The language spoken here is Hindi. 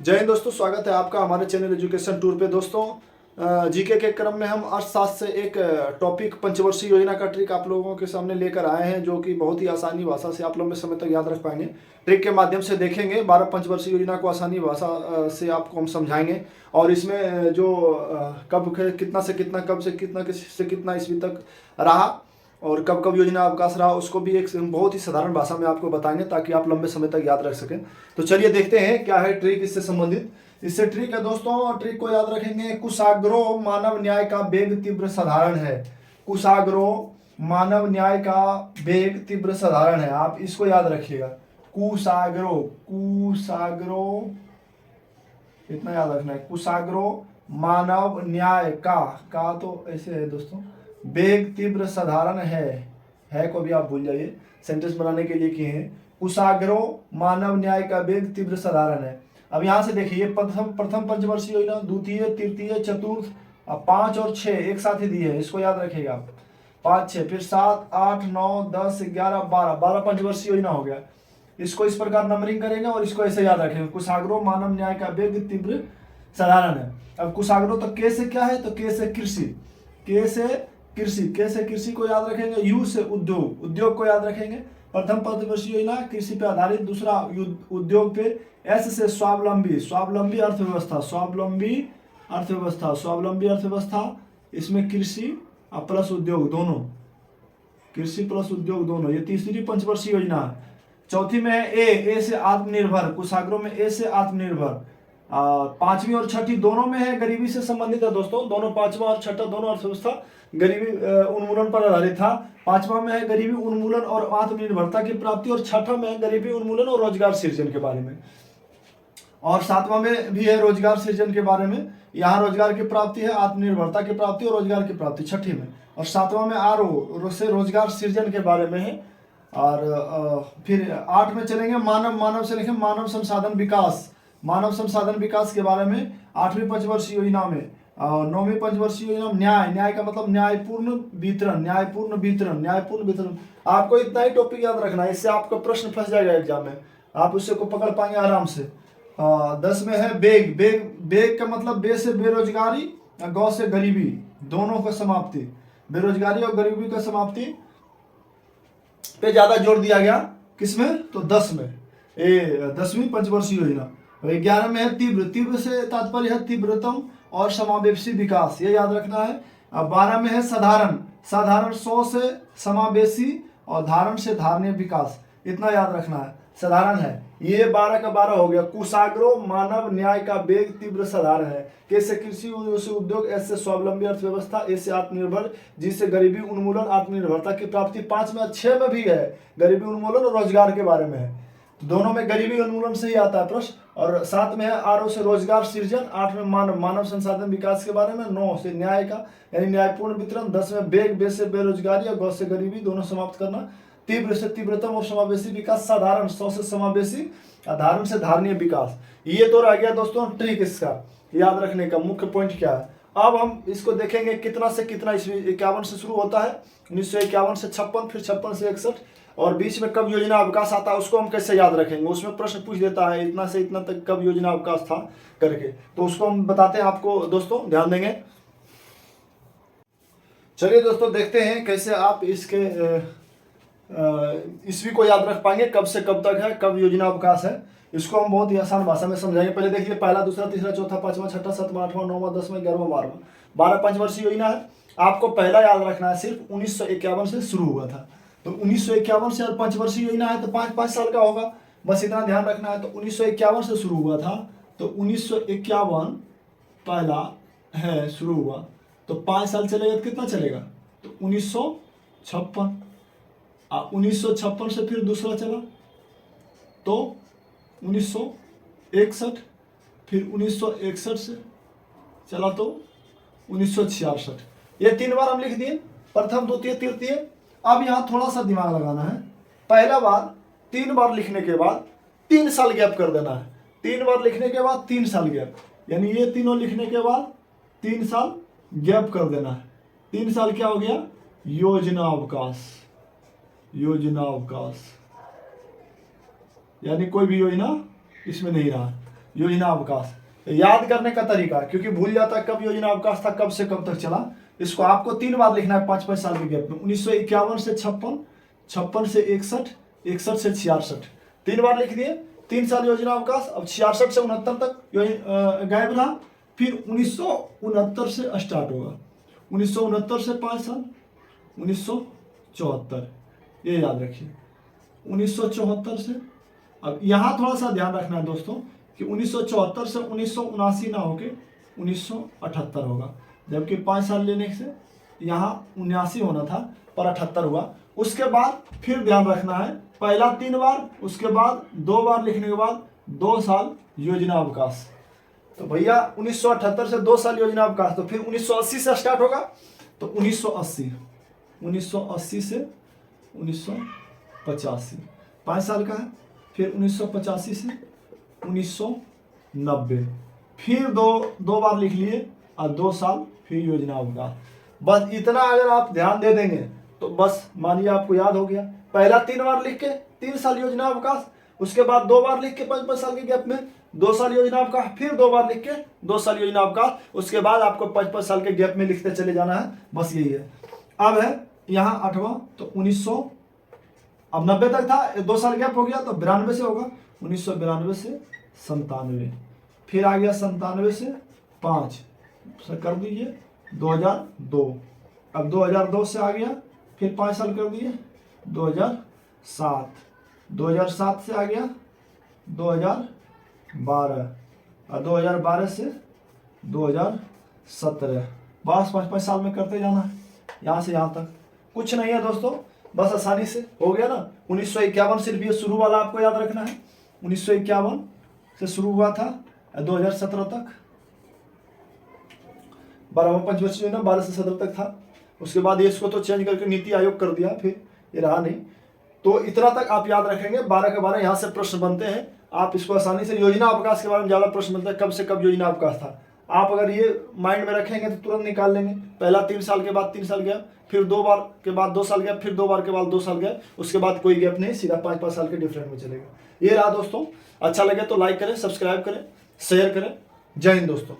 जय हिंद दोस्तों, स्वागत है आपका हमारे चैनल एजुकेशन टूर पे। दोस्तों जीके के क्रम में हम अर्थशास्त्र से एक टॉपिक पंचवर्षीय योजना का ट्रिक आप लोगों के सामने लेकर आए हैं, जो कि बहुत ही आसानी भाषा से आप लंबे समय तक याद रख पाएंगे। ट्रिक के माध्यम से देखेंगे 12 पंचवर्षीय योजना को आसानी भाषा से आपको हम समझाएंगे। और इसमें जो कब कितना से कितना, कब से कितना ईस्वी तक रहा और कब कब योजना अवकाश रहा, उसको भी एक बहुत ही साधारण भाषा में आपको बताएंगे ताकि आप लंबे समय तक याद रख सकें। तो चलिए देखते हैं क्या है ट्रिक इससे संबंधित। इससे ट्रिक है दोस्तों, ट्रिक को याद रखेंगे। कुशाग्रो मानव न्याय का वेग तीव्र साधारण है। कुशाग्रो मानव न्याय का वेग तीव्र साधारण है, आप इसको याद रखिएगा। कुशाग्रो कुशाग्रो इतना याद रखना है। कुशाग्रो मानव न्याय का तो ऐसे है दोस्तों, वेग तीव्र साधारण है को भी आप भूल जाइए, सेंटेंस बनाने के लिए किए हैं। कुशाग्रो मानव न्याय का वेग तीव्र साधारण है। अब यहां से देखिए, प्रथम पंचवर्षीय योजना, द्वितीय, तृतीय, चतुर्थ, 5 और 6 एक साथ ही दिए हैं, इसको याद रखिएगा आप। 5 6 फिर 7 8 9 10 11 12 पंचवर्षीय योजना हो गया। इसको इस प्रकार नंबरिंग करेंगे और इसको ऐसे याद रखेंगे। कुशाग्रो मानव न्याय का वेग तीव्र साधारण है। अब कुशाग्रो तो के से क्या है, तो के से कृषि, के से कृषि को याद रखेंगे। यू से उद्योग को याद रखेंगे। प्रथम पंचवर्षीय योजना कृषि पे आधारित, दूसरा उद्योग पे। एस से स्वावलंबी अर्थव्यवस्था, इसमें कृषि प्लस उद्योग दोनों, कृषि प्लस उद्योग दोनों, ये तीसरी पंचवर्षीय योजना है। चौथी में है ए से आत्मनिर्भर, कुशाग्रो में ए से आत्मनिर्भर। पांचवी और छठी दोनों में है, गरीबी से संबंधित है दोस्तों। दोनों पांचवा और छठा दोनों अर्थव्यवस्था गरीबी उन्मूलन पर आधारित था। पांचवा में है गरीबी उन्मूलन और आत्मनिर्भरता की प्राप्ति, और छठा में है गरीबी उन्मूलन और रोजगार सृजन के बारे में। और सातवां में भी है रोजगार सृजन के बारे में। यहाँ रोजगार की प्राप्ति है, आत्मनिर्भरता की प्राप्ति और रोजगार की प्राप्ति छठी में। और सातवां में से रोजगार सृजन के बारे में है। और फिर 8 में चलेंगे मानव से लिखें मानव संसाधन विकास के बारे में 8वीं पंचवर्षीय योजना में। 9वीं पंचवर्षीय योजना न्याय का मतलब न्यायपूर्ण वितरण। आपको इतना ही टॉपिक याद रखना है, इससे आपका प्रश्न फंस जाएगा एग्जाम में, आप उससे को पकड़ पाएंगे आराम से। 10 में है बेग का मतलब बे से बेरोजगारी, गौ से गरीबी, दोनों का समाप्ति, बेरोजगारी और गरीबी का समाप्ति पे ज्यादा जोर दिया गया। किसमें, तो 10 में, 10वीं पंचवर्षीय योजना। 11 में है तीव्र से तात्पर्य है तीव्रतम और समावेशी विकास, ये याद रखना है। अब 12 में है साधारण 100 से समावेशी और धारण से धारणीय विकास, इतना याद रखना है। साधारण है ये 12 का 12 हो गया। कुशाग्रो मानव न्याय का वेग तीव्र साधारण है। के से कृषि, यू से उद्योग, एस से स्वावलंबी अर्थव्यवस्था, ए से आत्मनिर्भर, जी से गरीबी उन्मूलन आत्मनिर्भरता की प्राप्ति। 5 में 6 में भी है गरीबी उन्मूलन और रोजगार के बारे में है, दोनों में गरीबी उन्मूलन से ही आता है प्रश्न। और 7 में है आर से रोजगार सृजन, 8 में मानव संसाधन विकास के बारे में, 9 से न्याय का यानी न्यायपूर्ण वितरण, 10 में बे से बेरोजगारी और गौ से गरीबी दोनों समाप्त करना, तीव्र से तीव्रतम और समावेशी विकास, साधारण 100 से समावेशी, धारण से धारणीय विकास। ये तो रह गया दोस्तों ट्रिक, इसका याद रखने का मुख्य पॉइंट क्या है। अब हम इसको देखेंगे कितना से कितना ईस्वी। 51 से शुरू होता है, 1951 से 56, फिर 56 से 61, और बीच में कब योजना अवकाश आता है उसको हम कैसे याद रखेंगे। उसमें प्रश्न पूछ देता है इतना से इतना तक कब योजना अवकाश था करके, तो उसको हम बताते हैं आपको दोस्तों, ध्यान देंगे। चलिए दोस्तों देखते हैं कैसे आप इसके ईस्वी को याद रख पाएंगे, कब से कब तक है, कब योजना अवकाश है। इसको हम बहुत ही आसान भाषा में समझाएंगे। पहले देखिए, पहला, दूसरा, तीसरा, चौथा, 5वां, 6वां, 7वां, 8वां, 9वां, 10वां, 11वां, 12वां, 12 पंचवर्षीय योजना है। आपको पहला याद रखना है, सिर्फ 1951 से शुरू हुआ था, तो 1951 से, और पंचवर्षीय योजना है तो 5-5 साल का होगा, बस इतना ध्यान रखना है। तो 1951 से शुरू हुआ था, तो 1951 पहला है शुरू हुआ, तो 5 साल चलेगा तो कितना चलेगा, तो 1956। 1956 से फिर दूसरा चला तो 1961, फिर 1961 से चला तो 1966। ये 3 बार हम लिख दिए, प्रथम, द्वितीय, तृतीय। अब यहाँ थोड़ा सा दिमाग लगाना है। पहला बार 3 बार लिखने के बाद 3 साल गैप कर देना है। 3 बार लिखने के बाद 3 साल गैप, यानी ये तीनों लिखने के बाद 3 साल गैप कर देना है। 3 साल क्या हो गया, योजना अवकाश, यानी कोई भी योजना इसमें नहीं रहा। योजना अवकाश। याद करने का तरीका, क्योंकि भूल जाता कब योजना अवकाश था, कब से कब तक चला। इसको आपको 3 बार लिखना है 5-5 साल के गैप में। 1951 से 56, 56 से 61, 61 से 66, 3 बार लिख दिए। 3 साल योजना अवकाश। अब 66 से 69 तक गायब रहा, फिर 1969 से स्टार्ट होगा। 1969 से 5 साल, 1974, ये याद रखिए 1974 से। अब यहाँ थोड़ा सा ध्यान रखना है दोस्तों कि 1974 से 1979 ना होके 1978 होगा, जबकि 5 साल लेने से यहाँ 79 होना था पर 78 हुआ। उसके बाद फिर ध्यान रखना है, पहला 3 बार, उसके बाद 2 बार लिखने के बाद 2 साल योजना अवकाश। तो भैया 1978 से 2 साल योजना अवकाश, तो फिर 1980 से स्टार्ट होगा। तो 1980 से 1985 5 साल का है। फिर 1985 से 1990, फिर दो बार लिख लिए और 2 साल फिर योजना अवकाश। बस इतना अगर आप ध्यान दे देंगे तो बस मानिए आपको याद हो गया। पहला 3 बार लिख के 3 साल योजना अवकाश, उसके बाद 2 बार लिख के 5-5 साल के गैप में 2 साल योजना अवकाश, फिर 2 बार लिख के 2 साल योजना अवकाश, उसके बाद आपको 5-5 साल के गैप में लिखते चले जाना है। बस यही है। अब है यहाँ 8वां, तो 1900, अब 90 तक था, 2 साल गैप हो गया तो 92 से होगा। 1992 से 97, फिर आ गया 97 से 5 कर दीजिए 2002। अब 2002 से आ गया, फिर 5 साल कर दिए 2007, 2007 से आ गया 2012, और 2012 से 2017। बस 5-5 साल में करते जाना है, यहाँ से यहाँ तक। कुछ नहीं है दोस्तों, बस आसानी से हो गया ना। 1951 सिर्फ ये शुरू वाला आपको याद रखना है। 1951 से शुरू हुआ था 2017 तक, 12वां पंचवर्षीय योजना 12 से 17 तक था। उसके बाद ये इसको तो चेंज करके नीति आयोग कर दिया, फिर ये रहा नहीं। तो इतना तक आप याद रखेंगे। 12 के 12 यहाँ से प्रश्न बनते हैं, आप इसको आसानी से। योजना अवकाश के बारे में ज़्यादा प्रश्न बनता है, कब से कब योजना अवकाश था। आप अगर ये माइंड में रखेंगे तो तुरंत निकाल लेंगे। पहला 3 साल के बाद 3 साल गया, फिर 2 बार के बाद 2 साल गया, फिर 2 बार के बाद 2 साल गया, उसके बाद कोई गैप नहीं, सीधा 5-5 साल के डिफरेंट में चलेगा। ये रहा दोस्तों। अच्छा लगे तो लाइक करें, सब्सक्राइब करें, शेयर करें। जय हिंद दोस्तों।